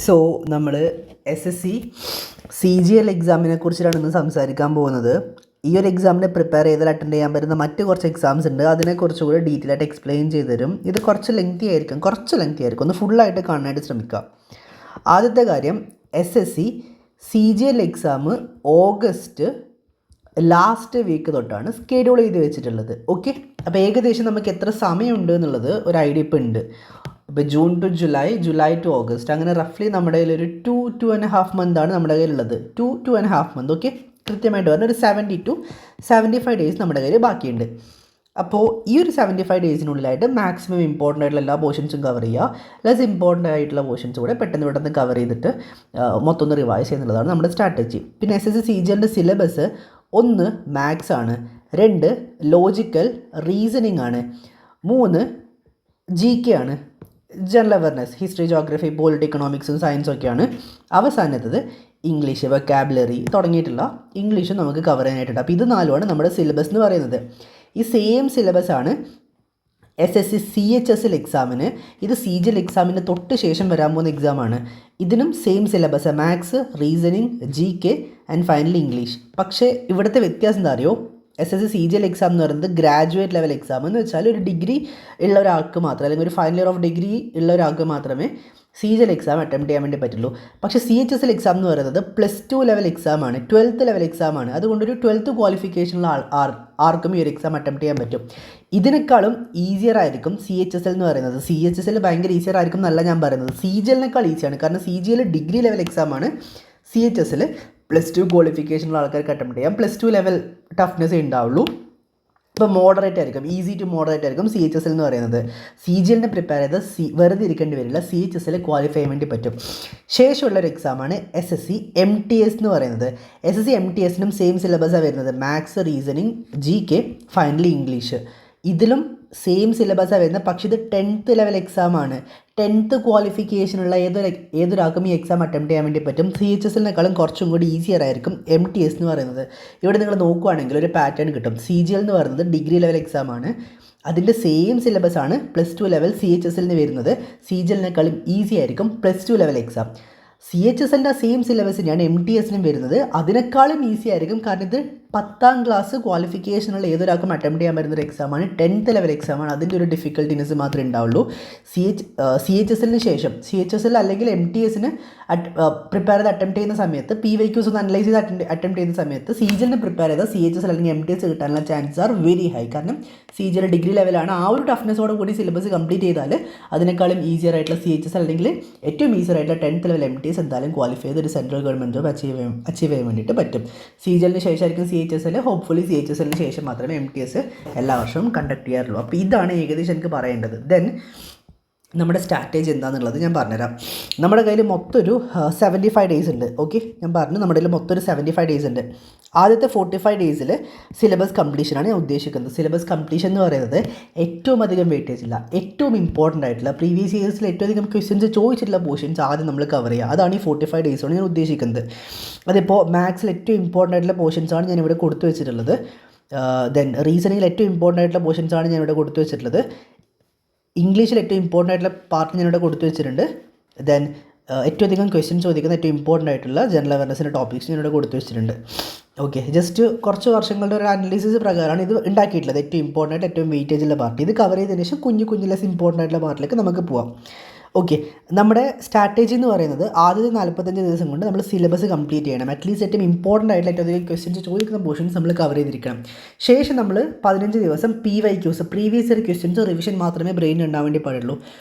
So നമ്മൾ SSC CGL എക്സാമിനെ കുറിച്ചിട്ടാണ് ഇന്ന് സംസാരിക്കാൻ പോകുന്നത്. ഈ ഒരു എക്സാമിനെ പ്രിപ്പയർ ചെയ്താൽ അറ്റൻഡ് ചെയ്യാൻ പറ്റുന്ന മറ്റ് കുറച്ച് എക്സാംസ് ഉണ്ട്. അതിനെക്കുറിച്ച് കൂടെ ഡീറ്റെയിൽ ആയിട്ട് എക്സ്പ്ലെയിൻ ചെയ്ത് തരും. ഇത് കുറച്ച് ലെങ്തി ആയിരിക്കും, ഒന്ന് ഫുള്ളായിട്ട് കാണാനായിട്ട് ശ്രമിക്കുക. ആദ്യത്തെ കാര്യം, SSC CGL exam August last week തൊട്ടാണ് സ്കെഡ്യൂൾ ചെയ്ത് വെച്ചിട്ടുള്ളത്. ഓക്കെ, അപ്പോൾ ഏകദേശം നമുക്ക് എത്ര സമയമുണ്ട് എന്നുള്ളത് ഒരു ഐഡിയ ഇപ്പോൾ ഉണ്ട്. ഇപ്പോൾ June to July to August, അങ്ങനെ റഫ്ലി നമ്മുടെ കയ്യിൽ ഒരു 2.5 മന്താണ് നമ്മുടെ കയ്യിലുള്ളത്. 2.5 മന്ത്. ഓക്കെ, കൃത്യമായിട്ട് പറഞ്ഞാൽ ഒരു 70 to 75 ഡേയ്സ് നമ്മുടെ കയ്യിൽ ബാക്കിയുണ്ട്. അപ്പോൾ ഈ ഒരു 75 ഡേയ്സിനുള്ളിലായിട്ട് മാക്സിമം ഇമ്പോർട്ടൻ്റ് ആയിട്ടുള്ള എല്ലാ പോർഷൻസും കവർ ചെയ്യുക. ലെസ് ഇമ്പോർട്ടൻ്റ് ആയിട്ടുള്ള പോർഷൻസ് കൂടെ പെട്ടെന്ന് കവർ ചെയ്തിട്ട് മൊത്തം ഒന്ന് റിവൈസ് ചെയ്യുന്നുള്ളതാണ് നമ്മുടെ സ്ട്രാറ്റജി. പിന്നെ SSC CGL സിലബസ് 1 മാത്സ് ആണ്, 2 ലോജിക്കൽ റീസണിങ് ആണ്, 3 GK ആണ്, general awareness, history, geography, polity, എക്കണോമിക്സും സയൻസും ഒക്കെയാണ്. അവസാനത്തത് ഇംഗ്ലീഷ്, വൊക്കാബുലറി തുടങ്ങിയിട്ടുള്ള ഇംഗ്ലീഷും നമുക്ക് കവർ ചെയ്യാനായിട്ടുണ്ട്. അപ്പോൾ ഇത് 4ആണ് നമ്മുടെ സിലബസ് എന്ന് പറയുന്നത്. ഈ സെയിം സിലബസ് ആണ് SSC CHSL എക്സാമിന്. ഇത് CGL എക്സാമിന് തൊട്ട് ശേഷം വരാൻ പോകുന്ന എക്സാമാണ്. ഇതിനും same syllabus, maths, reasoning, GK and finally English. പക്ഷേ ഇവിടുത്തെ വ്യത്യാസം എന്താ അറിയോ? SSC CGL എക്സാം എന്ന് പറയുന്നത് ഗ്രാജുവേറ്റ് ലെവൽ എക്സാം എന്ന് വെച്ചാൽ ഒരു ഡിഗ്രി ഉള്ള ഒരാൾക്ക് മാത്രം, അല്ലെങ്കിൽ ഒരു ഫൈനൽ ഇയർ ഓഫ് ഡിഗ്രി ഉള്ള ഒരാൾക്ക് മാത്രമേ CGL എക്സാം അറ്റംപ്റ്റ് ചെയ്യാൻ വേണ്ടി പറ്റുള്ളൂ. പക്ഷേ CHSL എക്സാം എന്ന് പറയുന്നത് +2 ലെവൽ എക്സാമാണ്, 12th ലെവൽ എക്സാമാണ്. അതുകൊണ്ടൊരു 12th ക്വാളിഫിക്കേഷനുള്ള ആർക്കും ഈ ഒരു എക്സാം അറ്റംപ്റ്റ് ചെയ്യാൻ പറ്റും. ഇതിനേക്കാളും ഈസിയർ ആയിരിക്കും CHSL എന്ന് പറയുന്നത്. CHSL ഭയങ്കര ഈസിയർ ആയിരിക്കും എന്നല്ല ഞാൻ പറയുന്നത്, CGLനേക്കാൾ ഈസിയാണ്. കാരണം CGL ഡിഗ്രി ലെവൽ എക്സാമാണ്, CHSL +2 ക്വാളിഫിക്കേഷനുള്ള ആൾക്കാർക്ക് അറ്റംപ്റ്റ് ചെയ്യാം. +2 ലെവൽ ടഫ്നെസ് ഉണ്ടാവുള്ളൂ. ഇപ്പോൾ മോഡറേറ്റ് ആയിരിക്കും, ഈസി ടു മോഡറേറ്റ് ആയിരിക്കും CHSL എന്ന് പറയുന്നത്. CGLനെ പ്രിപ്പയർ ചെയ്ത് വെറുതെ ഇരിക്കേണ്ടി വരില്ല, CHSL ക്വാളിഫൈ ചെയ്യാൻ വേണ്ടി പറ്റും. ശേഷമുള്ളൊരു എക്സാമാണ് SSC MTS എന്ന് പറയുന്നത്. SSC MTSനും സെയിം സിലബസാണ് വരുന്നത്, maths, reasoning, GK, finally English. ഇതിലും സിലബസാണ് വരുന്നത്. പക്ഷേ ഇത് 10th ലെവൽ എക്സാമാണ്. 10th ക്വാളിഫിക്കേഷനുള്ള ഏതൊരാൾക്കും ഈ എക്സാം അറ്റംപ്റ്റ് ചെയ്യാൻ വേണ്ടി പറ്റും. CHSLനേക്കാളും കുറച്ചും കൂടി ഈസിയർ ആയിരിക്കും MTS എന്ന് പറയുന്നത്. ഇവിടെ നിങ്ങൾ നോക്കുകയാണെങ്കിൽ ഒരു പാറ്റേൺ കിട്ടും. CGL എന്ന് പറയുന്നത് ഡിഗ്രി ലെവൽ എക്സാമാണ്, അതിൻ്റെ സെയിം സിലബസാണ് +2 ലെവൽ CHSLന് വരുന്നത്. CGLനേക്കാളും ഈസി ആയിരിക്കും +2 ലെവൽ എക്സാം. CHSLൻ്റെ സെയിം സിലബസ് തന്നെയാണ് MTSനും വരുന്നത്, അതിനേക്കാളും ഈസി ആയിരിക്കും. കാരണം ഇത് 10th ക്ലാസ് ക്വാളിഫിക്കേഷനുള്ള ഏതൊരാൾക്കും അറ്റംപ്റ്റ് ചെയ്യാൻ പറ്റുന്നൊരു എക്സാമാണ്, 10th ലെവൽ എക്സാമാണ്. അതിൻ്റെ ഒരു ഡിഫിക്കൽട്ടിനെസ് മാത്രമേ ഉണ്ടാവുള്ളൂ. CHSLന് ശേഷം CHSL അല്ലെങ്കിൽ MTSന് പ്രിപ്പയർ ചെയ്ത് അറ്റംപ്റ്റ് ചെയ്യുന്ന സമയത്ത് PYQs ഒന്ന് അനലൈസ് ചെയ്ത് അറ്റംപ്റ്റ് ചെയ്യുന്ന സമയത്ത് CGLന് പ്രിപ്പയർ ചെയ്താൽ CHSL അല്ലെങ്കിൽ MTS കിട്ടാനുള്ള ചാൻസസ് ആർ വെരി ഹൈ. കാരണം CGL ഡിഗ്രി ലെവലാണ്. ആ ഒരു ടഫ്നെസ്സോട് കൂടി സിലബസ് കംപ്ലീറ്റ് ചെയ്താൽ അതിനേക്കാളും ഈസിയർ ആയിട്ടുള്ള CHSL അല്ലെങ്കിൽ ഏറ്റവും ഈസിയർ ആയിട്ടുള്ള 10th ലെവൽ MTS എന്തായാലും ക്വാളിഫൈ ചെയ്ത് ഒരു സെൻട്രൽ ഗവൺമെൻറ് ജോബ് അച്ചീവ് ചെയ്യാൻ വേണ്ടിയിട്ട് പറ്റും. CGLന് ശേഷമായിരിക്കും CHSL, ഹോപ്പ്ഫുള്ളി CHSLന് ശേഷം മാത്രമേ MTS എല്ലാ വർഷവും കണ്ടക്ട് ചെയ്യാറുള്ളൂ. അപ്പോൾ ഇതാണ് ഏകദേശം എനിക്ക് പറയേണ്ടത്. ദെൻ നമ്മുടെ സ്ട്രാറ്റജി എന്താണെന്നുള്ളത് ഞാൻ പറഞ്ഞുതരാം. നമ്മുടെ കയ്യിൽ മൊത്തം ഒരു 75 ഡേയ്സ് ഉണ്ട്. ഓക്കെ, ഞാൻ പറഞ്ഞു നമ്മുടെ കയ്യിൽ മൊത്തം ഒരു 75 ഡേയ്സ് ഉണ്ട്. ആദ്യത്തെ 45 ഡേയ്സിൽ സിലബസ് കംപ്ലീഷനാണ് ഞാൻ ഉദ്ദേശിക്കുന്നത്. സിലബസ് കംപ്ലീഷൻ എന്ന് പറയുന്നത് ഏറ്റവും അധികം വെയിറ്റേജ് ഇല്ല, ഏറ്റവും ഇമ്പോർട്ടൻ്റ് ആയിട്ടുള്ള പ്രീവിയസ് ഇയേഴ്സിൽ ഏറ്റവും അധികം ക്വസ്റ്റ്യൻസ് ചോദിച്ചിട്ടുള്ള പോർഷൻസ് ആദ്യം നമ്മൾ കവർ ചെയ്യുക. അതാണ് ഈ 45 ഡേയ്സോട് ഞാൻ ഉദ്ദേശിക്കുന്നത്. അതിപ്പോൾ മാത്സിൽ ഏറ്റവും ഇമ്പോർട്ടൻ്റ് ആയിട്ടുള്ള പോർഷൻസാണ് ഞാനിവിടെ കൊടുത്തു വെച്ചിട്ടുള്ളത്. ദെൻ റീസണിങ്ങിൽ ഏറ്റവും ഇമ്പോർട്ടൻ്റ് ആയിട്ടുള്ള പോർഷൻസാണ് ഞാനിവിടെ കൊടുത്തു വെച്ചിട്ടുള്ളത്. ഇംഗ്ലീഷിൽ ഏറ്റവും ഇമ്പോർട്ടൻ്റ് ആയിട്ടുള്ള പാർട്ട് ഞാനിവിടെ കൊടുത്തു വെച്ചിട്ടുണ്ട്. ദെൻ ഏറ്റവും അധികം ക്വസ്റ്റ്യൻ ചോദിക്കുന്ന ഏറ്റവും ഇമ്പോർട്ടൻ്റ് ആയിട്ടുള്ള ജനറൽ അവയർനെസ്സിൻ്റെ ടോപ്പിക്സ് ഞാനിവിടെ കൊടുത്തു വെച്ചിട്ടുണ്ട്. ഓക്കെ, ജസ്റ്റ് കുറച്ച് വർഷങ്ങളുടെ ഒരു അനാലിസിസ് പ്രകാരമാണ് ഇത് ഉണ്ടാക്കിയിട്ടുള്ളത്. ഏറ്റവും ഇമ്പോർട്ടൻ്റ് ആയിട്ട് ഏറ്റവും വെയിറ്റേജ് ഉള്ള പാർട്ട് ഇത് കവർ ചെയ്തതിന് ശേഷം കുഞ്ഞു ലെസ് ഇമ്പോർട്ടൻ്റ് ആയിട്ടുള്ള പാർട്ടിലേക്ക് നമുക്ക് പോവാം. ഓക്കെ, നമ്മുടെ സ്ട്രാറ്റജി എന്ന് പറയുന്നത് ആദ്യത്തെ 45 ദിവസം കൊണ്ട് നമ്മൾ സിലബസ് കംപ്ലീറ്റ് ചെയ്യണം. അറ്റ്ലീസ്റ്റ് ഏറ്റവും ഇമ്പോർട്ടൻ്റ് ആയിട്ടുള്ള ഏറ്റവും അധികം ക്വസ്റ്റ്യൻസ് ചോദിക്കുന്ന പോർഷൻസ് നമ്മൾ കവർ ചെയ്തിരിക്കണം. ശേഷം നമ്മൾ 15 ദിവസം PYQs, previous year questions revision മാത്രമേ ബ്രെയിൻ ഉണ്ടാവാൻ വേണ്ടി പാടുള്ളൂ.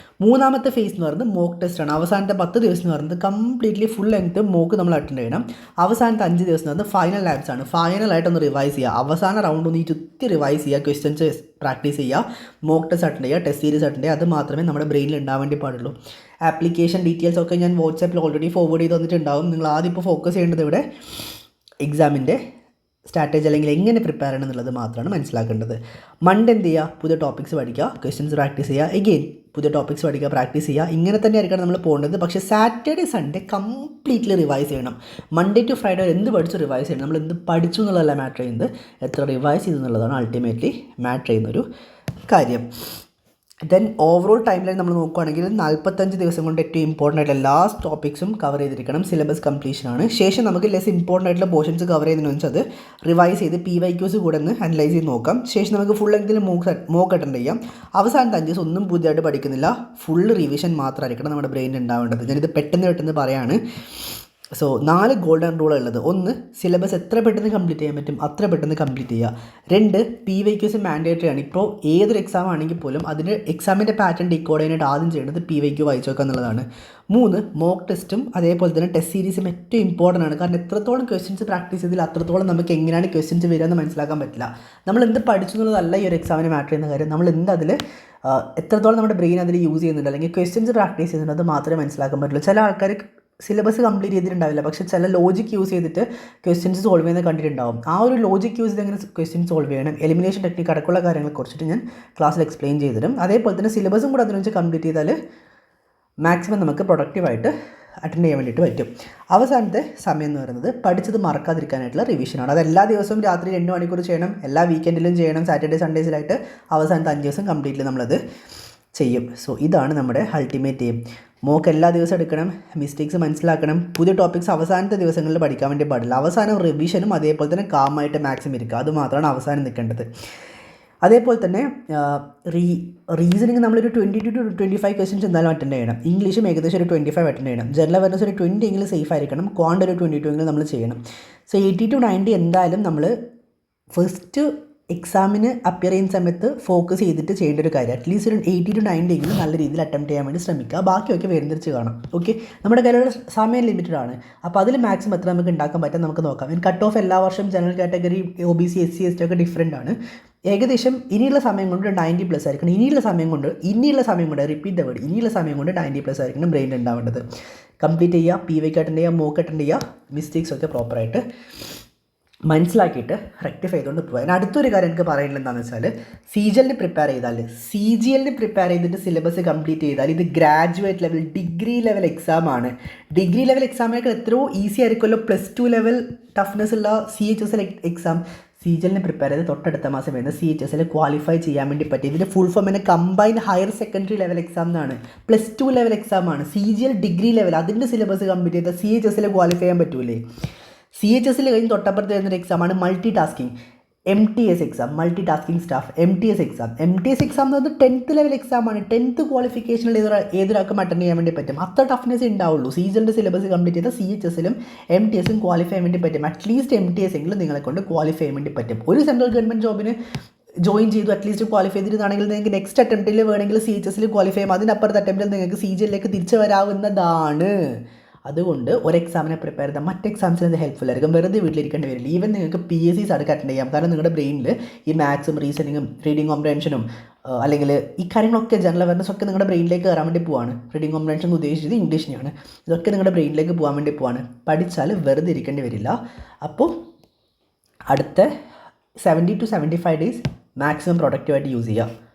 മൂന്നാമത്തെ ഫേസ് എന്ന് പറയുന്നത് മോക്ക് ടെസ്റ്റ് ആണ്. അവസാനത്തെ 10 ദിവസം എന്ന് പറയുന്നത് കംപ്ലീറ്റ്ലി ഫുൾ ലെങ്ത് മോക്ക് നമ്മൾ അറ്റൻഡ് ചെയ്യണം. അവസാനത്തെ 5 ദിവസം എന്ന് പറയുന്നത് ഫൈനൽ ലാബ്സ് ആണ്. ഫൈനലായിട്ടൊന്ന് റിവൈസ് ചെയ്യുക, അവസാന റൗണ്ട് ഒന്ന് ചുറ്റി റിവൈസ് ചെയ്യുക, ക്വസ്റ്റ്യൻസ് പ്രാക്ടീസ് ചെയ്യുക, മോക്ക് ടെസ്റ്റ് അറ്റൻഡ് ചെയ്യുക, ടെസ്റ്റ് സീരീസ് അറ്റൻഡ് ചെയ്യുക. അത് മാത്രമേ നമ്മുടെ ബ്രെയിനിൽ ഉണ്ടാവാൻ വേണ്ടി പാടുള്ളൂ. ആപ്ലിക്കേഷൻ ഡീറ്റെയിൽസ് ഒക്കെ ഞാൻ വാട്സാപ്പിൽ ഓൾറെഡി ഫോർവേഡ് ചെയ്ത് തന്നിട്ടുണ്ടാവും. നിങ്ങൾ ആദ്യം ഇപ്പോൾ ഫോക്കസ് ചെയ്യേണ്ടത് ഇവിടെ എക്സാമിൻ്റെ സ്ട്രാറ്റജി അല്ലെങ്കിൽ എങ്ങനെ പ്രിപ്പയർ ചെയ്യണം എന്നുള്ളത് മാത്രമാണ് മനസ്സിലാക്കേണ്ടത്. മൺഡേ എന്ത് ചെയ്യുക, പുതിയ ടോപ്പിക്സ് പഠിക്കുക, ക്വസ്റ്റ്യൻസ് പ്രാക്ടീസ് ചെയ്യുക, എഗെയിൻ പുതിയ ടോപ്പിക്സ് പഠിക്കുക, പ്രാക്ടീസ് ചെയ്യുക. ഇങ്ങനെ തന്നെ ആയിരിക്കണം നമ്മൾ പോകേണ്ടത്. പക്ഷേ സാറ്റർഡേ സൺഡേ കംപ്ലീറ്റ്ലി റിവൈസ് ചെയ്യണം. മൺഡേ ടു ഫ്രൈഡേ എന്ത് പഠിച്ചു റിവൈസ് ചെയ്യണം. നമ്മൾ എന്ത് പഠിച്ചു എന്നുള്ളതല്ല മാറ്റർ ചെയ്യുന്നത്, എത്ര റിവൈസ് ചെയ്തു എന്നുള്ളതാണ് അൾട്ടിമേറ്റ്ലി മാറ്റർ ചെയ്യുന്നൊരു കാര്യം. ദെൻ ഓവറോൾ ടൈം ലൈൻ നമ്മൾ നോക്കുകയാണെങ്കിൽ 45 ദിവസം കൊണ്ട് ഏറ്റവും ഇമ്പോർട്ടൻ്റ് ആയിട്ടുള്ള ലാസ്റ്റ് ടോപ്പിക്സും കവർ ചെയ്തിരിക്കണം. സിലബസ് കംപ്ലീഷനാണ്. ശേഷം നമുക്ക് ലെസ് ഇമ്പോർട്ടൻ്റ് ആയിട്ടുള്ള പോർഷൻസ് കവർ ചെയ്യുന്നതിന് വെച്ചാൽ അത് റിവൈസ് ചെയ്ത് PYQs കൂടെ ഒന്ന് അനലൈസ് ചെയ്ത് നോക്കാം. ശേഷം നമുക്ക് ഫുൾ ലെങ്തിൽ മോക്ക് അറ്റൻഡ് ചെയ്യാം. അവസാനത്തെ 5 ദിവസം ഒന്നും പുതിയതായിട്ട് പഠിക്കുന്നില്ല, ഫുൾ റിവിഷൻ മാത്രമായിരിക്കണം നമ്മുടെ ബ്രെയിനിൽ ഉണ്ടാവേണ്ടത്. ഞാനിത് പെട്ടെന്ന് പറയാണ്. സോ 4 ഗോൾഡൻ റൂൾ ഉള്ളത്. 1, സിലബസ് എത്ര പെട്ടെന്ന് കംപ്ലീറ്റ് ചെയ്യാൻ പറ്റും അത്ര പെട്ടെന്ന് കംപ്ലീറ്റ് ചെയ്യുക. 2, PYQs മാൻഡേറ്ററി ആണ്. ഇപ്പോൾ ഏതൊരു എക്സാം ആണെങ്കിൽ പോലും അതിന് എക്സാമിൻ്റെ പാറ്റേൺ ഡീകോഡ് ചെയ്യാനായിട്ട് ആദ്യം ചെയ്യേണ്ടത് PYQ വായിച്ചു നോക്കുക എന്നുള്ളതാണ്. 3, മോക്ക് ടെസ്റ്റും അതേപോലെ തന്നെ ടെസ്റ്റ് സീരീസും ഏറ്റവും ഇമ്പോർട്ടൻ്റ് ആണ്. കാരണം എത്രത്തോളം ക്വസ്റ്റ്യൻസ് പ്രാക്ടീസ് ചെയ്താൽ അത്രത്തോളം നമുക്ക് എങ്ങനെയാണ് ക്വസ്റ്റ്യൻസ് വരിക എന്ന് മനസ്സിലാക്കാൻ പറ്റില്ല. നമ്മൾ എന്ത് പഠിച്ചു എന്നുള്ളതല്ല ഈ ഒരു എക്സാമിന് മാറ്റർ ചെയ്യുന്ന കാര്യം. നമ്മൾ എന്ത് അതിൽ എത്രത്തോളം നമ്മുടെ ബ്രെയിൻ അതിൽ യൂസ് ചെയ്യുന്നുണ്ട് അല്ലെങ്കിൽ ക്വസ്റ്റ്യൻസ് പ്രാക്ടീസ് ചെയ്യുന്നുണ്ട് അത് മാത്രമേ മനസ്സിലാക്കാൻ പറ്റുള്ളൂ. ചില ആൾക്കാർ സിലബസ് കംപ്ലീറ്റ് ചെയ്തിട്ടുണ്ടാവില്ല, പക്ഷേ ചില ലോജിക് യൂസ് ചെയ്തിട്ട് ക്വസ്റ്റ്യൻസ് സോൾവ് ചെയ്യുന്നത് കണ്ടിട്ടുണ്ടാവും. ആ ഒരു ലോജിക് യൂസ് ചെയ്ത് എങ്ങനെ ക്വസ്റ്റ്യൻസ് സോൾവ് ചെയ്യണം, എലിമിനേഷൻ ടെക്നിക്ക് അടക്കമുള്ള കാര്യങ്ങളെ കുറിച്ചിട്ട് ഞാൻ ക്ലാസ്സിൽ എക്സ്പ്ലെയിൻ ചെയ്തിരും. അതേപോലെ തന്നെ സിലബസും കൂടെ അതിനനുസരിച്ച് കംപ്ലീറ്റ് ചെയ്താൽ മാക്സിമം നമുക്ക് പ്രൊഡക്റ്റീവായിട്ട് അറ്റൻഡ് ചെയ്യാൻ വേണ്ടിയിട്ട് പറ്റും. അവസാനത്തെ സമയം എന്ന് പറയുന്നത് പഠിച്ചത് മറക്കാതിരിക്കാനായിട്ടുള്ള റിവിഷനാണ്. അത് എല്ലാ ദിവസവും രാത്രി 2 മണിക്കൂർ ചെയ്യണം, എല്ലാ വീക്കെൻഡിലും ചെയ്യണം. സാറ്റർഡേ സൺഡേസിലായിട്ട് അവസാനത്തെ 5 ദിവസം കംപ്ലീറ്റ്ലി നമ്മളത് ചെയ്യും. സോ ഇതാണ് നമ്മുടെ അൾട്ടിമേറ്റ് എയിം. മോക്ക് എല്ലാ ദിവസവും എടുക്കണം, മിസ്റ്റേക്സ് മനസ്സിലാക്കണം, പുതിയ ടോപ്പിക്സ് അവസാനത്തെ ദിവസങ്ങളിൽ പഠിക്കാൻ വേണ്ടി പാടില്ല. അവസാനം റിവിഷനും അതേപോലെ തന്നെ കാമായിട്ട് മാക്സിമം ഇരിക്കുക, അത് മാത്രമാണ് അവസാനം നിൽക്കേണ്ടത്. അതേപോലെ തന്നെ റീസണിങ് നമ്മളൊരു 20 to 25 ക്വസ്റ്റ്യൻസ് എന്തായാലും അറ്റൻഡ് ചെയ്യണം. ഇംഗ്ലീഷും ഏകദേശം ഒരു 25 അറ്റൻഡ് ചെയ്യണം. ജനറൽ അവയർനെസ് ഒരു 20 എങ്കിലും സേഫ് ആയിരിക്കണം. ക്വാണ്ട് ഒരു 22 എങ്കിലും നമ്മൾ ചെയ്യണം. സോ 80 to 90 എന്തായാലും നമ്മൾ ഫസ്റ്റ് എക്സാമിന് അപ്പിയർ ചെയ്യുന്ന സമയത്ത് ഫോക്കസ് ചെയ്തിട്ട് ചെയ്യേണ്ട ഒരു കാര്യം. അറ്റ്ലീസ്റ്റ് ഒരു 80 to 90 എങ്കിലും നല്ല രീതിയിൽ അറ്റംപ്റ്റ് ചെയ്യാൻ വേണ്ടി ശ്രമിക്കുക. ബാക്കിയൊക്കെ വേർതിരിച്ച് കാണാം. ഓക്കെ, നമ്മുടെ കയ്യിലുള്ള സമയം ലിമിറ്റഡ് ആണ്. അപ്പോൾ അതിൽ മാക്സിമം എത്ര നമുക്ക് ഉണ്ടാക്കാൻ പറ്റും നമുക്ക് നോക്കാം. കട്ട് ഓഫ് എല്ലാ വർഷവും general category OBC SC ST ഒക്കെ ഡിഫറെൻ്റ് ആണ്. ഏകദേശം ഇനിയുള്ള സമയം കൊണ്ട് 90+ ആയിരിക്കണം. ഇനിയുള്ള സമയം കൊണ്ട് റിപ്പീറ്റ് ദ വേർഡ്, ഇനിയുള്ള സമയം കൊണ്ട് 90+ ആയിരിക്കണം ബ്രെയിൻ ഉണ്ടാവേണ്ടത്. കംപ്ലീറ്റ് ചെയ്യുക, PYQ അറ്റൻഡ് ചെയ്യുക, മോക്ക് അറ്റൻഡ് ചെയ്യുക, മിസ്റ്റേക്സ് ഒക്കെ പ്രോപ്പറായിട്ട് മനസ്സിലാക്കിയിട്ട് റെക്ടിഫൈ ചെയ്തുകൊണ്ട് പോകുക. അതിന് അടുത്തൊരു കാര്യം എനിക്ക് പറയുന്നത് എന്താണെന്ന് വെച്ചാൽ CGL പ്രിപ്പയർ ചെയ്തിട്ട് സിലബസ് കംപ്ലീറ്റ് ചെയ്താൽ ഇത് graduate level degree level exam ആണ്. ഡിഗ്രി ലെവൽ എക്സാമിനൊക്കെ എത്രയോ ഈസി ആയിരിക്കുമല്ലോ +2 ലെവൽ ടഫ്നെസ് ഉള്ള CHSL എക്സാം. CGL പ്രിപ്പയർ ചെയ്ത് തൊട്ടടുത്ത മാസം വരുന്ന CHSL ക്വാളിഫൈ ചെയ്യാൻ വേണ്ടി പറ്റും. ഇതിൻ്റെ ഫുൾ ഫോം തന്നെ combined higher secondary level exam എന്നാണ്. +2 ലെവൽ എക്സാമാണ്. CGL ഡിഗ്രി ലെവൽ, അതിൻ്റെ സിലബസ് കംപ്ലീറ്റ് ചെയ്താൽ CHSL ക്വാളിഫൈ ചെയ്യാൻ പറ്റൂലേ? CHSL കഴിഞ്ഞ് തൊട്ടപ്പുറത്ത് വരുന്നൊരു എക്സാമാണ് multi tasking MTS exam, multi tasking staff MTS exam എന്ന് പറയുന്നത് 10th ലെവൽ എക്സാമാണ്. 10th ക്വാളിഫിക്കേഷനിൽ ഏതൊരാൾക്കും അറ്റൻഡ് ചെയ്യാൻ വേണ്ടി പറ്റും. അത്ര ടഫ്നെസ് ഉണ്ടാവുള്ളൂ. CGL സിലബസ് കംപ്ലീറ്റ് ചെയ്താൽ CHSലും MTSും ക്വാളിഫൈ ചെയ്യാൻ വേണ്ടി പറ്റും. അറ്റ്ലീസ്റ്റ് MTS എങ്കിലും നിങ്ങളെ കൊണ്ട് ക്വാളിഫൈ ചെയ്യാൻ വേണ്ടി പറ്റും. ഒരു സെൻട്രൽ ഗവൺമെൻറ് ജോബിന് ജോയിൻ ചെയ്തു അറ്റ്ലീസ്റ്റ് ക്വാളിഫൈ ചെയ്തിരുന്നാണെങ്കിൽ നിങ്ങൾക്ക് നെക്സ്റ്റ് അറ്റംപ്റ്റിൽ വേണമെങ്കിൽ CHSൽ ക്വാളിഫൈ ചെയ്യാം. അതിനപ്പുറത്തെ അറ്റംപ്റ്റിൽ നിങ്ങൾക്ക് CGLലേക്ക് തിരിച്ചു വരാവുന്നതാണ്. അതുകൊണ്ട് ഒരു എക്സാമിനെ പ്രിപ്പയർ ചെയ്താൽ മറ്റ് എക്സാംസിന് ഇത് ഹെൽപ്ഫുൾ ആയിരിക്കും. വെറുതെ വീട്ടിലിരിക്കേണ്ടി വരില്ല. ഈവൻ നിങ്ങൾക്ക് PSCs അടക്കം അറ്റൻഡ് ചെയ്യാം. കാരണം നിങ്ങളുടെ ബ്രെയിനിൽ ഈ മാത്സും റീസണിങ്ങും റീഡിങ് കോംപ്രഹെൻഷനും അല്ലെങ്കിൽ ഈ കാര്യങ്ങളൊക്കെ ജനറൽ അവയർനെസ് ഒക്കെ നിങ്ങളുടെ ബ്രെയിനിലേക്ക് കയറാൻ വേണ്ടി പോവാണ്. റീഡിങ് കോംപ്രഹെൻഷൻ ഉദ്ദേശിച്ചത് ഇംഗ്ലീഷിനെയാണ്. ഇതൊക്കെ നിങ്ങളുടെ ബ്രെയിനിലേക്ക് പോകാൻ വേണ്ടി പോവാണ്. പഠിച്ചാൽ വെറുതെ ഇരിക്കേണ്ടി വരില്ല. അപ്പോൾ അടുത്ത 70 to 75 ഡേയ്സ് മാക്സിമം പ്രൊഡക്റ്റീവായിട്ട് യൂസ് ചെയ്യുക.